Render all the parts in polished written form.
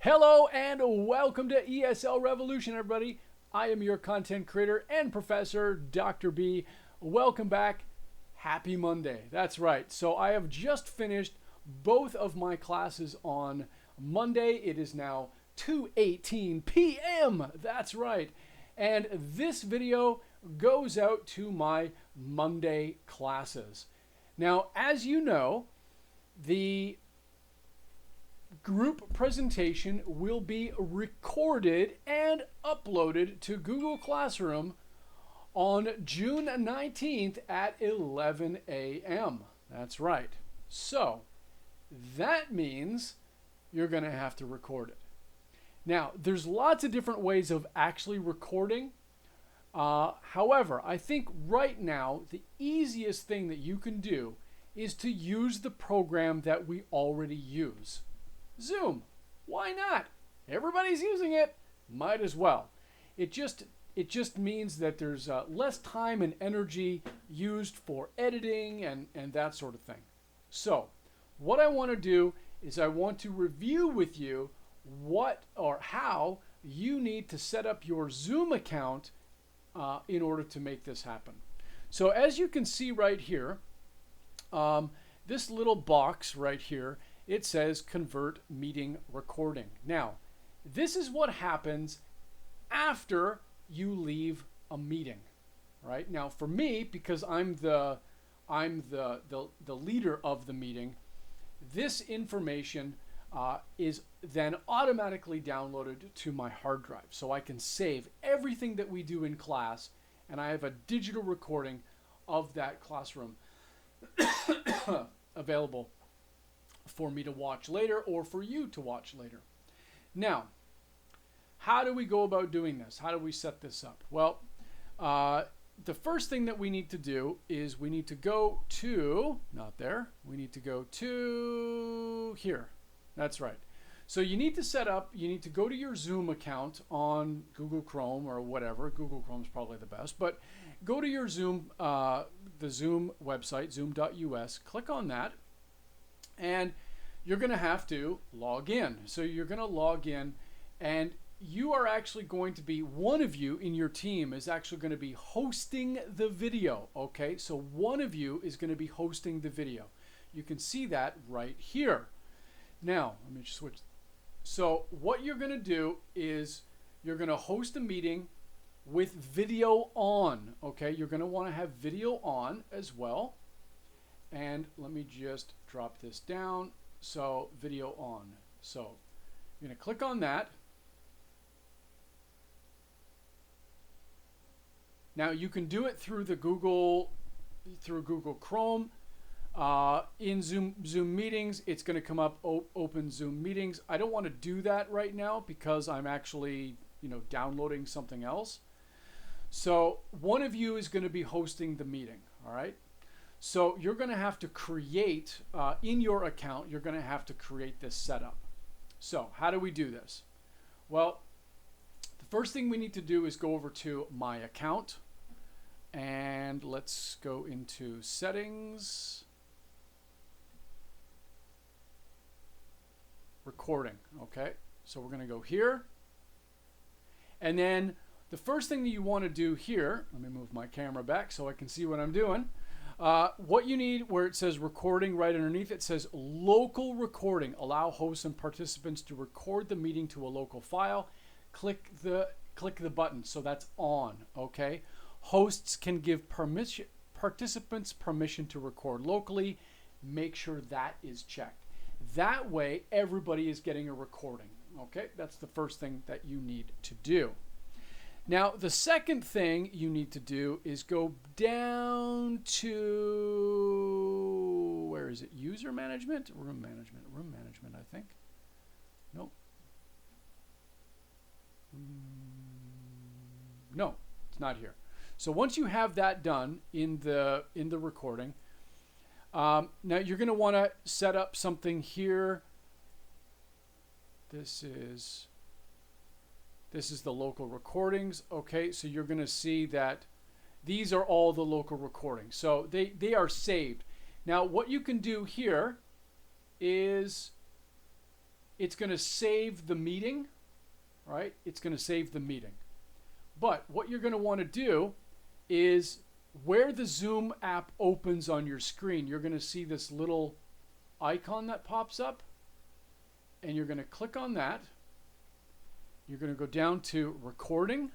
Hello and welcome to ESL Revolution, everybody. I am your content creator and professor, Dr. B. Welcome back. Happy Monday. That's right. So I have just finished both of my classes on Monday. It is now 2:18 p.m. That's right. And this video goes out to my Monday classes. Now, as you know, the group presentation will be recorded and uploaded to Google Classroom on June 19th at 11 a.m. That's right. So that means you're going to have to record it. Now, there's lots of different ways of actually recording. However, I think right now the easiest thing that you can do is to use the program that we already use. Zoom. Why not? Everybody's using it. Might as well. It just means that there's less time and energy used for editing and that sort of thing. So what I want to do is I want to review with you what or how you need to set up your Zoom account in order to make this happen. So as you can see right here, this little box right here, it says convert meeting recording. Now, this is what happens after you leave a meeting, right? Now, for me, because I'm the leader of the meeting, this information is then automatically downloaded to my hard drive. So I can save everything that we do in class, and I have a digital recording of that classroom available for me to watch later or for you to watch later. Now, how do we go about doing this? How do we set this up? Well, the first thing that we need to do is we need to go to, not there, we need to go to here. That's right. So you need to go to your Zoom account on Google Chrome or whatever. Google Chrome is probably the best, but go to your Zoom, the Zoom website, zoom.us, click on that, and you're going to have to log in. So you're going to log in, and you are actually going to be, one of you in your team is actually going to be hosting the video, okay? So one of you is going to be hosting the video. You can see that right here. Now, let me just switch. So what you're going to do is you're going to host a meeting with video on, okay? You're going to want to have video on as well. And let me just drop this down. So video on. So you're going to click on that. Now you can do it through the Google Chrome. In Zoom meetings, it's going to come up open Zoom meetings. I don't want to do that right now because I'm actually, downloading something else. So one of you is going to be hosting the meeting, all right? So you're going to have to create, in your account, you're going to have to create this setup. So how do we do this? Well, the first thing we need to do is go over to My Account. And let's go into Settings. Recording, okay? So we're going to go here. And then the first thing that you want to do here, let me move my camera back so I can see what I'm doing. What you need, where it says recording, right underneath it says local recording. Allow hosts and participants to record the meeting to a local file. Click the button, so that's on, okay? Hosts can give participants permission to record locally. Make sure that is checked. That way, everybody is getting a recording, okay? That's the first thing that you need to do. Now, the second thing you need to do is go down to, where is it? User management? Room management, I think. Nope. No, it's not here. So once you have that done in the recording, now you're going to want to set up something here. This is the local recordings. Okay, so you're going to see that these are all the local recordings. So they are saved. Now what you can do here is it's going to save the meeting, right? It's going to save the meeting. But what you're going to want to do is where the Zoom app opens on your screen, you're going to see this little icon that pops up, and you're going to click on that. You're going to go down to recording,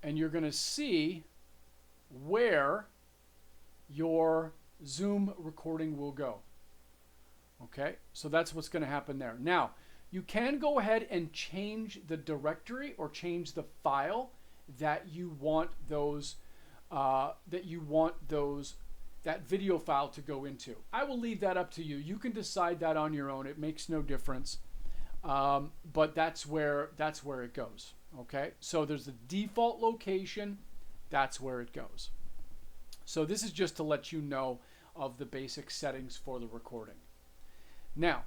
and you're going to see where your Zoom recording will go. Okay, so that's what's going to happen there. Now, you can go ahead and change the directory or change the file that you want that video file to go into. I will leave that up to you. You can decide that on your own. It makes no difference. But that's where it goes. Okay, so there's the default location. That's where it goes. So this is just to let you know of the basic settings for the recording. Now,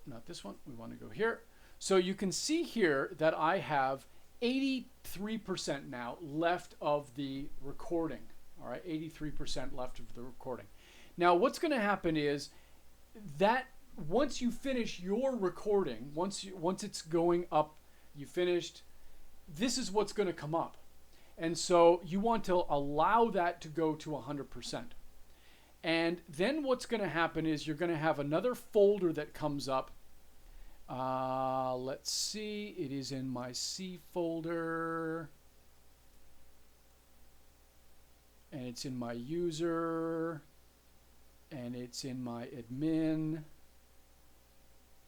not this one. We want to go here. So you can see here that I have 83% now left of the recording. All right, 83% left of the recording. Now, what's going to happen is that once you finish your recording, once it's going up, you finished, this is what's going to come up. And so you want to allow that to go to 100%. And then what's going to happen is you're going to have another folder that comes up. Let's see, it is in my C folder. And it's in my user. And it's in my admin.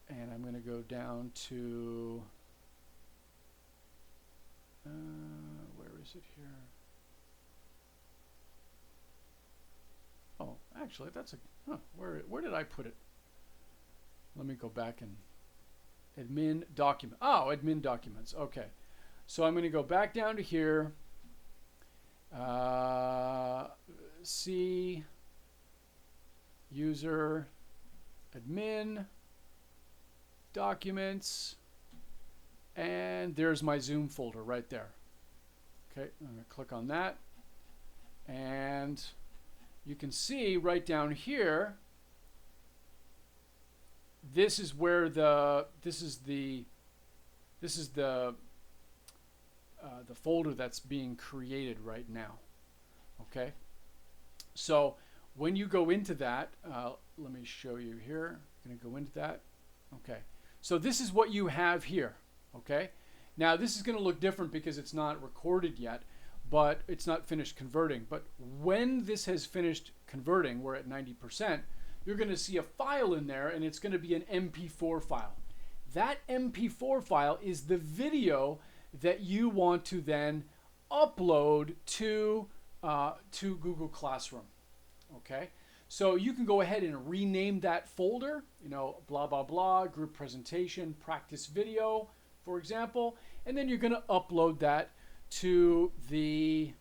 And I'm going to go down to, where is it here? Oh, actually, that's where did I put it? Let me go back and admin document. Oh, admin documents. Okay. So I'm going to go back down to here. C, user, admin, documents, and there's my Zoom folder right there. Okay, I'm going to click on that, and you can see right down here, this is where the folder that's being created right now. Okay, so when you go into that, let me show you here. I'm going to go into that. Okay, so this is what you have here. Okay, now this is going to look different because it's not recorded yet, but it's not finished converting. But when this has finished converting, we're at 90%, you're going to see a file in there, and it's going to be an MP4 file. That MP4 file is the video that you want to then upload to Google Classroom. Okay, so you can go ahead and rename that folder, blah, blah, blah, group presentation, practice video, for example, and then you're going to upload that to the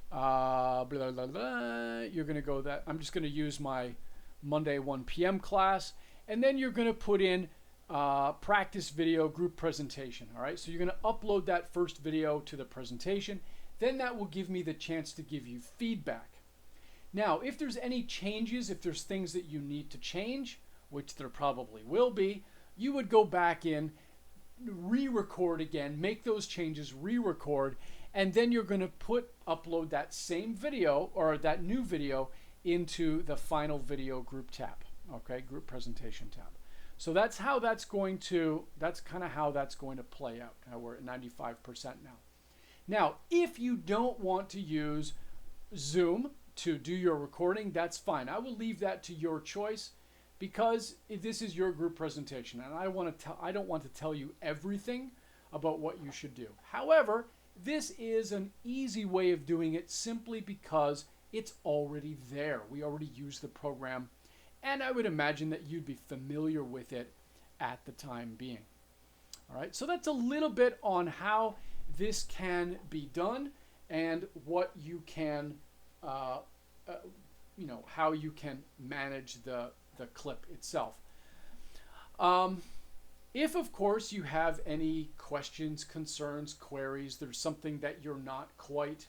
blah, blah, blah. You're going to go that. I'm just going to use my Monday 1 p.m. class, and then you're going to put in practice video group presentation. All right, so you're going to upload that first video to the presentation. Then that will give me the chance to give you feedback. Now, if there's any changes, if there's things that you need to change, which there probably will be, you would go back in, re-record again, make those changes, re-record, and then you're going to upload that same video or that new video into the final video group tab, okay, group presentation tab. So that's kind of how that's going to play out. Now we're at 95% now. Now, if you don't want to use Zoom to do your recording, that's fine. I will leave that to your choice because this is your group presentation, and I don't want to tell you everything about what you should do. However, this is an easy way of doing it simply because it's already there. We already use the program, and I would imagine that you'd be familiar with it at the time being. All right, so that's a little bit on how this can be done and what you can, how you can manage the clip itself. If, of course, you have any questions, concerns, queries, there's something that you're not quite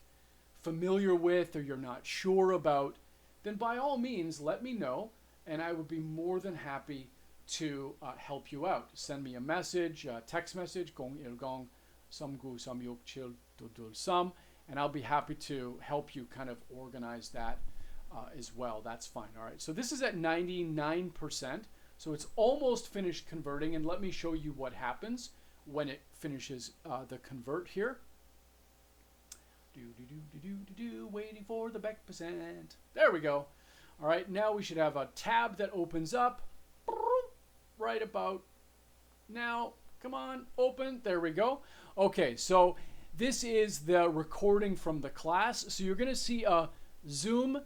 familiar with or you're not sure about, then by all means, let me know. and I would be more than happy to help you out. Send me a message, text message, gong ilgong samgu samyuk chil dudul sam, and I'll be happy to help you kind of organize that as well. That's fine. All right, so this is at 99%, so it's almost finished converting, and let me show you what happens when it finishes the convert here. Waiting for the back percent. There we go. All right, now we should have a tab that opens up right about now. Come on, open. There we go. Okay, so this is the recording from the class. So you're going to see a Zoom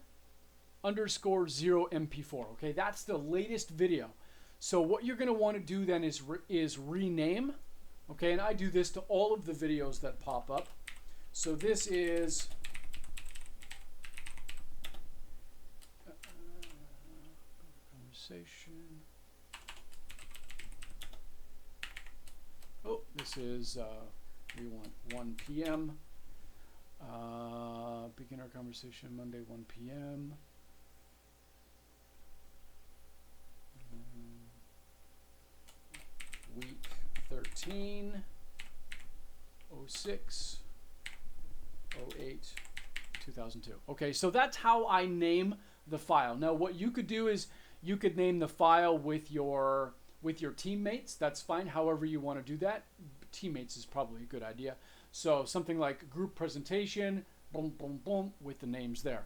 _0 MP4. Okay, that's the latest video. So what you're going to want to do then is rename. Okay, and I do this to all of the videos that pop up. So this is conversation. Oh, this is we want 1 p.m. Begin our conversation Monday 1 p.m. Week 13, 06, 08, 2002. Okay, so that's how I name the file. Now, what you could do is you could name the file with your teammates. That's fine. However you want to do that, teammates is probably a good idea. So something like group presentation, boom, boom, boom, with the names there.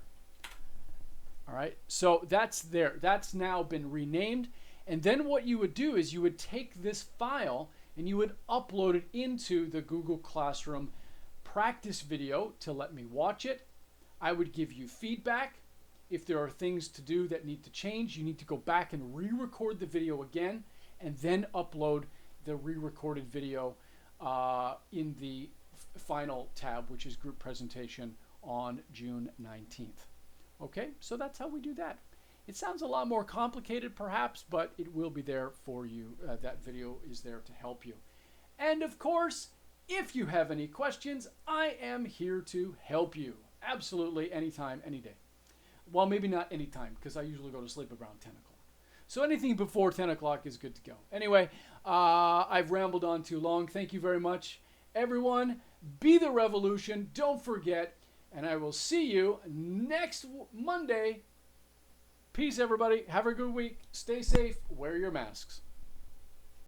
All right, so that's there. That's now been renamed. And then what you would do is you would take this file and you would upload it into the Google Classroom practice video to let me watch it. I would give you feedback. If there are things to do that need to change, you need to go back and re-record the video again and then upload the re-recorded video in the final tab, which is group presentation on June 19th. Okay, so that's how we do that. It sounds a lot more complicated perhaps, but it will be there for you. That video is there to help you. And of course, if you have any questions, I am here to help you. Absolutely, anytime, any day. Well, maybe not anytime, because I usually go to sleep around 10 o'clock. So anything before 10 o'clock is good to go. Anyway, I've rambled on too long. Thank you very much, everyone. Be the revolution. Don't forget. And I will see you next Monday. Peace, everybody. Have a good week. Stay safe. Wear your masks.